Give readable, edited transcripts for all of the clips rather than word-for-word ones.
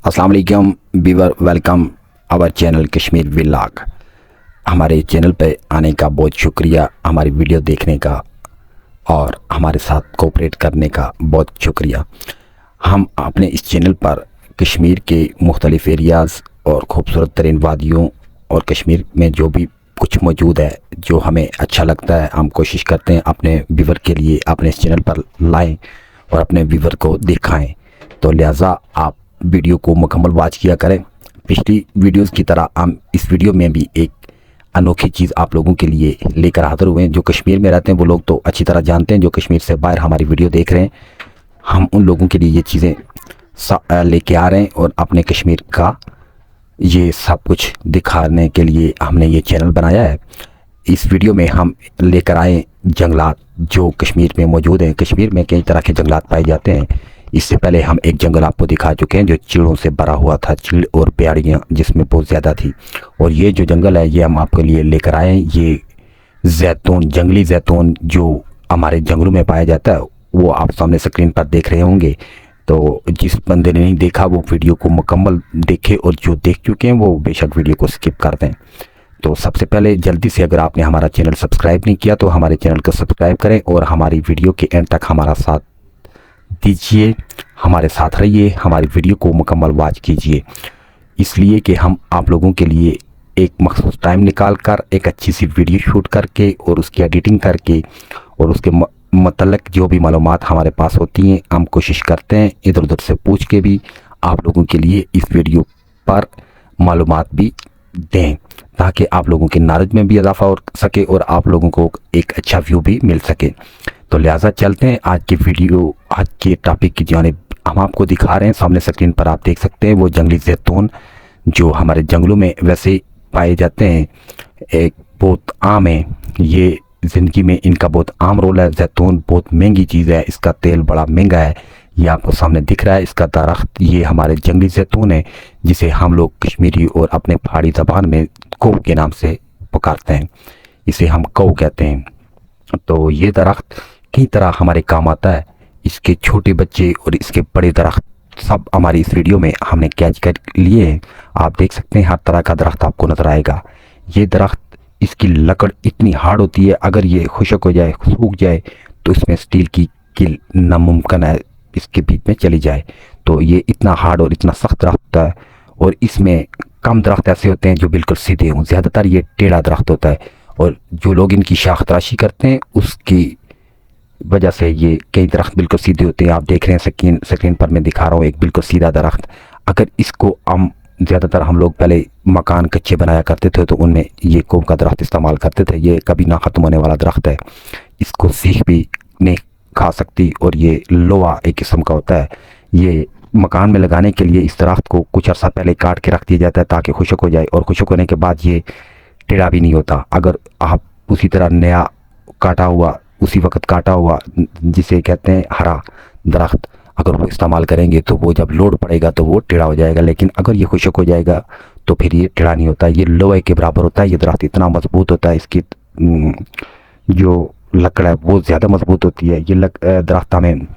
अस्सलाम वालेकुम viewer, welcome our channel Kashmir vlog. हमारे चैनल पे आने का बहुत शुक्रिया, हमारी वीडियो देखने का और हमारे साथ कोऑपरेट करने का बहुत शुक्रिया। हम अपने इस चैनल पर कश्मीर के मुख्तलिफ एरियाज़ और ख़ूबसूरत तरीन वादियों और कश्मीर में जो भी कुछ मौजूद है जो हमें अच्छा लगता है, हम कोशिश करते हैं अपने व्यूअर के लिए अपने इस चैनल पर लाएँ और अपने व्यूअर को दिखाएँ। तो लिहाजा आप वीडियो को मुकम्मल वॉच किया करें। पिछली वीडियोस की तरह हम इस वीडियो में भी एक अनोखी चीज़ आप लोगों के लिए लेकर हाजिर हुए हैं। जो कश्मीर में रहते हैं वो लोग तो अच्छी तरह जानते हैं, जो कश्मीर से बाहर हमारी वीडियो देख रहे हैं, हम उन लोगों के लिए ये चीज़ें लेके आ रहे हैं और अपने कश्मीर का ये सब कुछ दिखाने के लिए हमने ये चैनल बनाया है। इस वीडियो में हम लेकर आए जंगलात जो कश्मीर में मौजूद हैं। कश्मीर में कई तरह के जंगलात पाए जाते हैं। इससे पहले हम एक जंगल आपको दिखा चुके हैं जो चीड़ों से भरा हुआ था, चीड़ और प्याड़ियाँ जिसमें बहुत ज़्यादा थी। और ये जो जंगल है ये हम आपके लिए लेकर आए हैं। ये जैतून, जंगली जैतून जो हमारे जंगलों में पाया जाता है वो आप सामने स्क्रीन पर देख रहे होंगे। तो जिस बंदे ने नहीं देखा वो वीडियो को मुकम्मल देखे, और जो देख चुके हैं वो बेशक वीडियो को स्किप कर दें। तो सबसे पहले जल्दी से अगर आपने हमारा चैनल सब्सक्राइब नहीं किया तो हमारे चैनल को सब्सक्राइब करें और हमारी वीडियो के एंड तक हमारा साथ दीजिए, हमारे साथ रहिए, हमारी वीडियो को मुकम्मल वॉच कीजिए। इसलिए कि हम आप लोगों के लिए एक मखसूस टाइम निकाल कर एक अच्छी सी वीडियो शूट करके और उसकी एडिटिंग करके और उसके मतलब जो भी मालूमात हमारे पास होती हैं हम कोशिश करते हैं इधर उधर से पूछ के भी आप लोगों के लिए इस वीडियो पर मालूमात भी दें, ताकि आप लोगों के नॉलेज में भी इजाफा हो सके और आप लोगों को एक अच्छा व्यू भी मिल सके। तो लिहाजा चलते हैं आज की वीडियो, आज के टॉपिक की जानिब। हम आपको दिखा रहे हैं सामने स्क्रीन पर, आप देख सकते हैं वो जंगली जैतून जो हमारे जंगलों में वैसे पाए जाते हैं, एक बहुत आम है। ये ज़िंदगी में इनका बहुत आम रोल है। जैतून बहुत महंगी चीज़ है, इसका तेल बड़ा महंगा है। ये आपको सामने दिख रहा है इसका दरख्त, ये हमारे जंगली जैतून है जिसे हम लोग कश्मीरी और अपने पहाड़ी ज़बान में कौ के नाम से पुकारते हैं, इसे हम कौ कहते हैं। तो ये दरख्त कई तरह हमारे काम आता है। इसके छोटे बच्चे और इसके बड़े दरख्त सब हमारी इस वीडियो में हमने कैच कर लिए हैं। आप देख सकते हैं हर तरह का दरख्त आपको नज़र आएगा। ये दरख्त, इसकी लकड़ इतनी हार्ड होती है, अगर ये खुश्क हो जाए, सूख जाए तो इसमें स्टील की किल नामुमकिन है इसके बीच में चली जाए। तो ये इतना हार्ड और इतना सख्त दरख्त होता है। और इसमें कम दरख्त ऐसे होते हैं जो बिल्कुल सीधे हों, ज़्यादातर ये टेढ़ा दरख्त होता है। और जो लोग इनकी शाख तराशी करते हैं उसकी वजह से ये कई दरख्त बिल्कुल सीधे होते हैं। आप देख रहे हैं स्क्रीन पर मैं दिखा रहा हूँ एक बिल्कुल सीधा दरख्त। अगर इसको ज़्यादातर हम लोग पहले मकान कच्चे बनाया करते थे तो उनमें ये कोम का दरख्त इस्तेमाल करते थे। ये कभी ना ख़त्म होने वाला दरख्त है, इसको सीख भी नहीं खा सकती और ये लोहा एक किस्म का होता है। ये मकान में लगाने के लिए इस दरख्त को कुछ अर्सा पहले काट के रख दिया जाता है ताकि खुश्क हो जाए, और खुश्क होने के बाद ये टेढ़ा भी नहीं होता। अगर आप उसी तरह नया काटा हुआ, उसी वक्त काटा हुआ जिसे कहते हैं हरा दरख्त, अगर वो इस्तेमाल करेंगे तो वो जब लोड पड़ेगा तो वो टेढ़ा हो जाएगा। लेकिन अगर ये खुश्क हो जाएगा तो फिर ये टेढ़ा नहीं होता, ये लोहे के बराबर होता है। ये दरख्त इतना मजबूत होता है, इसकी जो लकड़ है वो ज़्यादा मजबूत होती है। ये दरख्त में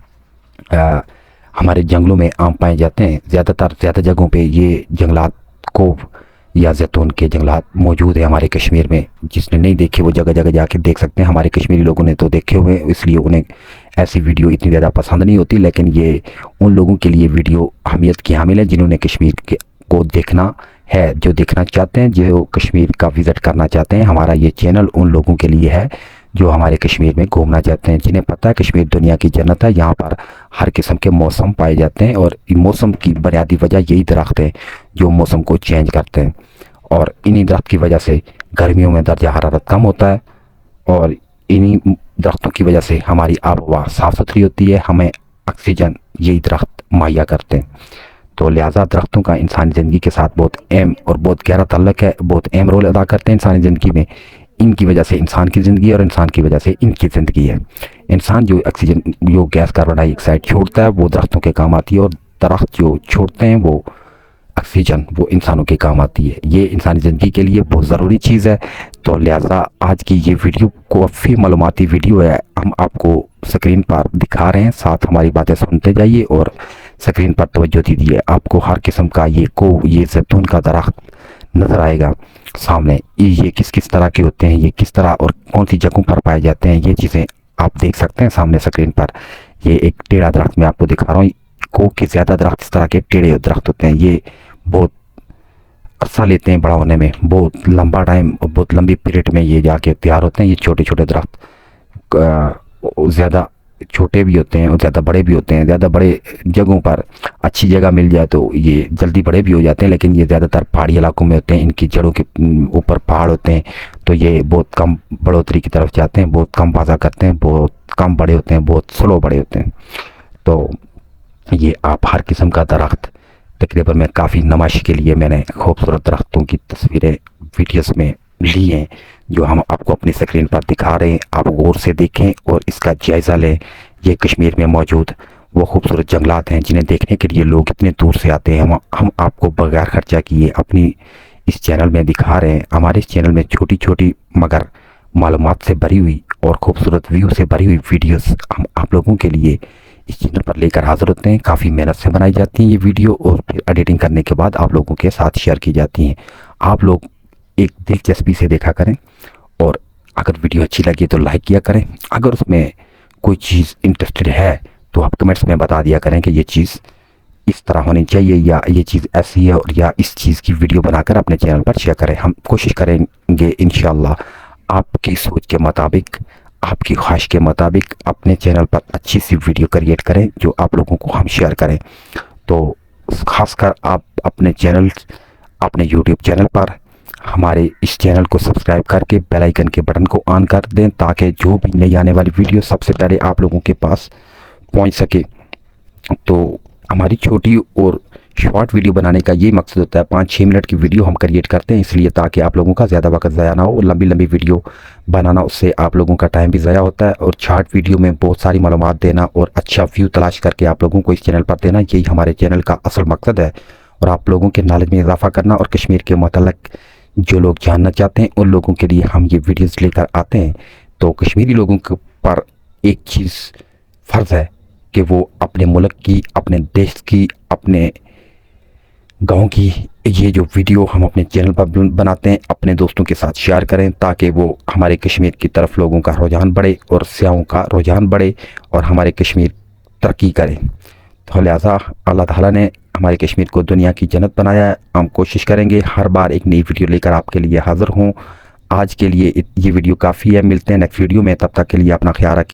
हमारे जंगलों में आम पाए जाते हैं। ज़्यादा जगहों पे ये जंगलात कोव या जैतून के जंगलात मौजूद है हमारे कश्मीर में। जिसने नहीं देखे वो जगह जगह जाके देख सकते हैं। हमारे कश्मीरी लोगों ने तो देखे हुए हैं, इसलिए उन्हें ऐसी वीडियो इतनी ज़्यादा पसंद नहीं होती। लेकिन ये उन लोगों के लिए वीडियो अहमियत की हामिल है जिन्होंने कश्मीर को देखना है, जो देखना चाहते हैं, जो कश्मीर का विज़िट करना चाहते हैं। हमारा ये चैनल उन लोगों के लिए है जो हमारे कश्मीर में घूमना चाहते हैं, जिन्हें पता है कश्मीर दुनिया की जन्नत है। यहाँ पर हर किस्म के मौसम पाए जाते हैं और मौसम की बुनियादी वजह यही दरख्त है जो मौसम को चेंज करते हैं। और इन्हीं दरख्त की वजह से गर्मियों में दर्जा हरारत कम होता है और इन्हीं दरख्तों की वजह से हमारी आबहवा साफ़ सुथरी होती है। हमें ऑक्सीजन यही दरख्त मुहैया करते हैं। तो लिहाजा दरख्तों का इंसानी ज़िंदगी के साथ बहुत अहम और बहुत गहरा ताल्लुक है, बहुत अहम रोल अदा करते हैं इंसानी ज़िंदगी में। इनकी वजह से इंसान की ज़िंदगी और इंसान की वजह से इनकी ज़िंदगी है। इंसान जो ऑक्सीजन, जो गैस कार्बन डाइऑक्साइड छोड़ता है वो दरख्तों के काम आती है, और दरख्त जो छोड़ते हैं वो ऑक्सीजन वो इंसानों के काम आती है। ये इंसानी ज़िंदगी के लिए बहुत ज़रूरी चीज़ है। तो लिहाजा आज की ये वीडियो काफ़ी मालूमाती वीडियो है, हम आपको स्क्रीन पर दिखा रहे हैं, साथ हमारी बातें सुनते जाइए और स्क्रीन पर तवज्जो दीजिए, आपको हर किस्म का ये जैतून का दरख्त नज़र आएगा सामने। ये किस किस तरह के होते हैं, ये किस तरह और कौन सी जगहों पर पाए जाते हैं, ये चीज़ें आप देख सकते हैं सामने स्क्रीन पर। ये एक टेढ़ा दरख्त मैं आपको दिखा रहा हूँ। कोक के ज़्यादा दरख्त इस तरह के टेढ़े दरख्त होते हैं। ये बहुत अरसा लेते हैं बड़ा होने में, बहुत लंबा टाइम और बहुत लंबी पीरियड में ये जाके तैयार होते हैं। ये छोटे छोटे दरख्त ज़्यादा छोटे भी होते हैं और ज़्यादा बड़े भी होते हैं। ज़्यादा बड़े जगहों पर अच्छी जगह मिल जाए तो ये जल्दी बड़े भी हो जाते हैं, लेकिन ये ज़्यादातर पहाड़ी इलाकों में होते हैं। इनकी जड़ों के ऊपर पहाड़ होते हैं, तो ये बहुत कम बढ़ोतरी की तरफ जाते हैं, बहुत कम बाजा करते हैं, बहुत कम बड़े होते हैं, बहुत स्लो बड़े होते हैं। तो ये आप हर किस्म का दरख्त तकरीबन मैं काफ़ी नुमाइश के लिए मैंने खूबसूरत दरख्तों की तस्वीरें वीडियोस में ली हैं, जो हम आपको अपनी स्क्रीन पर दिखा रहे हैं। आप गौर से देखें और इसका जायज़ा लें। ये कश्मीर में मौजूद वो खूबसूरत जंगलात हैं जिन्हें देखने के लिए लोग इतने दूर से आते हैं। हम आपको बगैर खर्चा किए अपनी इस चैनल में दिखा रहे हैं। हमारे इस चैनल में छोटी छोटी मगर मालूमात से भरी हुई और ख़ूबसूरत व्यू से भरी हुई वीडियोस हम आप लोगों के लिए इस चैनल पर लेकर हाजिर होते हैं। काफ़ी मेहनत से बनाई जाती हैं ये वीडियो और फिर एडिटिंग करने के बाद आप लोगों के साथ शेयर की जाती हैं। आप लोग एक दिलचस्पी से देखा करें और अगर वीडियो अच्छी लगी तो लाइक किया करें। अगर उसमें कोई चीज़ इंटरेस्टेड है तो आप कमेंट्स में बता दिया करें कि ये चीज़ इस तरह होनी चाहिए या ये चीज़ ऐसी है, और या इस चीज़ की वीडियो बनाकर अपने चैनल पर शेयर करें। हम कोशिश करेंगे इंशाल्लाह आपकी सोच के मुताबिक, आपकी ख्वाहिश के मुताबिक अपने चैनल पर अच्छी सी वीडियो क्रिएट करें जो आप लोगों को हम शेयर करें। तो ख़ासकर आप अपने यूट्यूब चैनल पर हमारे इस चैनल को सब्सक्राइब करके बेल आइकन के बटन को ऑन कर दें, ताकि जो भी नई आने वाली वीडियो सबसे पहले आप लोगों के पास पहुंच सके। तो हमारी छोटी और शॉर्ट वीडियो बनाने का ये मकसद होता है, 5-6 मिनट की वीडियो हम क्रिएट करते हैं इसलिए ताकि आप लोगों का ज़्यादा वक्त ज़ाया ना हो। लंबी लंबी वीडियो बनाना उससे आप लोगों का टाइम भी ज़ाया होता है, और शॉर्ट वीडियो में बहुत सारी मालूमात देना और अच्छा व्यू तलाश करके आप लोगों को इस चैनल पर देना, यही हमारे चैनल का असल मकसद है। और आप लोगों के नॉलेज में इजाफा करना और कश्मीर के मुतल्लिक़ जो लोग जानना चाहते हैं उन लोगों के लिए हम ये वीडियोस लेकर आते हैं। तो कश्मीरी लोगों के पर एक चीज़ फ़र्ज़ है कि वो अपने मुल्क की, अपने देश की, अपने गांव की ये जो वीडियो हम अपने चैनल पर बनाते हैं अपने दोस्तों के साथ शेयर करें, ताकि वो हमारे कश्मीर की तरफ लोगों का रुझान बढ़े और सियाहों का रुझान बढ़े और हमारे कश्मीर तरक्की करे। तो लिहाजा अल्लाह ताला ने हमारे कश्मीर को दुनिया की जन्नत बनाया है। हम कोशिश करेंगे हर बार एक नई वीडियो लेकर आपके लिए हाज़िर हों। आज के लिए ये वीडियो काफ़ी है, मिलते हैं नेक्स्ट वीडियो में, तब तक के लिए अपना ख्याल रखें।